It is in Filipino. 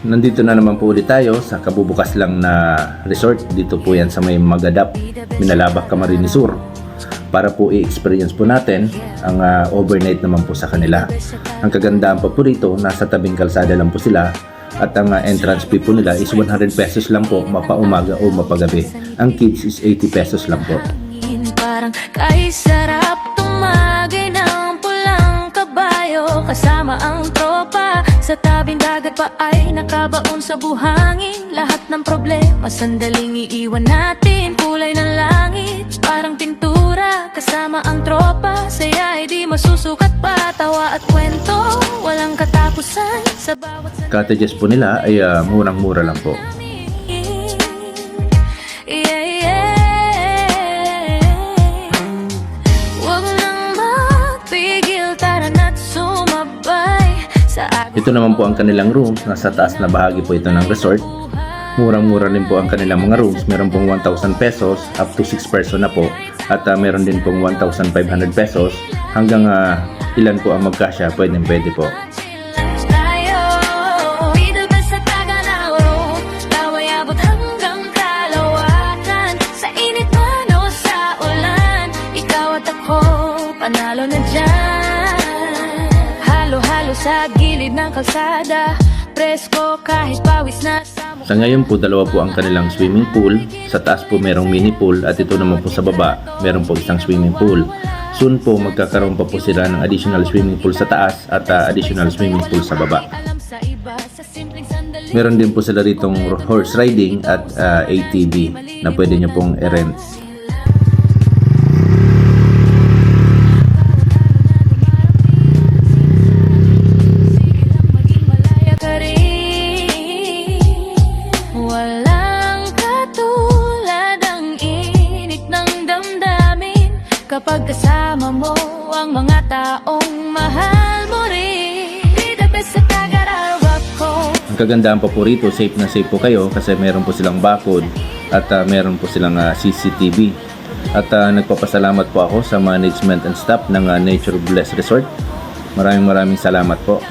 nandito na naman po ulit tayo sa kabubukas lang na resort. Dito po yan sa may Magadap, Minalabak, Camarines Sur. Para po i-experience po natin ang overnight naman po sa kanila. Ang kagandahan pa po rito, nasa tabing kalsada lang po sila. At ang entrance fee po nila is 100 pesos lang po, mapaumaga o mapagabi. Ang kids is 80 pesos lang po. Parang kay sarap tumagay ng pulang kabayo, kasama ang tropa. Sa tabing dagat pa ay nakabaon sa buhangin. Lahat ng problema sandaling iiwan natin. Kulay ng langit, parang pintura. Kasama ang tropa, saya ay di masusukat pa. Tawa at kwento, walang katapusan sa bawat Cottages po nila ay murang-mura lang po. Ito naman po ang kanilang rooms. Nasa taas na bahagi po ito ng resort. Murang-mura din po ang kanilang mga rooms. Meron pong 1,000 pesos up to 6 person na po. At meron din pong 1,500 pesos hanggang ilan po ang magkasya, pwede po. Panalo na dyan, halo-halo sa gilid ng kalsada, presko kahit pawis na sa mukha. Sa ngayon po, dalawa po ang kanilang swimming pool. Sa taas po merong mini pool at ito naman po sa baba, meron po isang swimming pool. Soon po magkakaroon pa po sila ng additional swimming pool sa taas at additional swimming pool sa baba. Meron din po sila ritong horse riding at ATV na pwede nyo pong i-rent. Kapag kasama mo ang mga taong mahal mo rin, be the best sa Tagarawak ko. Ang kagandahan pa po rito, safe na safe po kayo kasi meron po silang bakod at meron po silang CCTV. At nagpapasalamat po ako sa management and staff ng Nature Bless Resort. Maraming salamat po.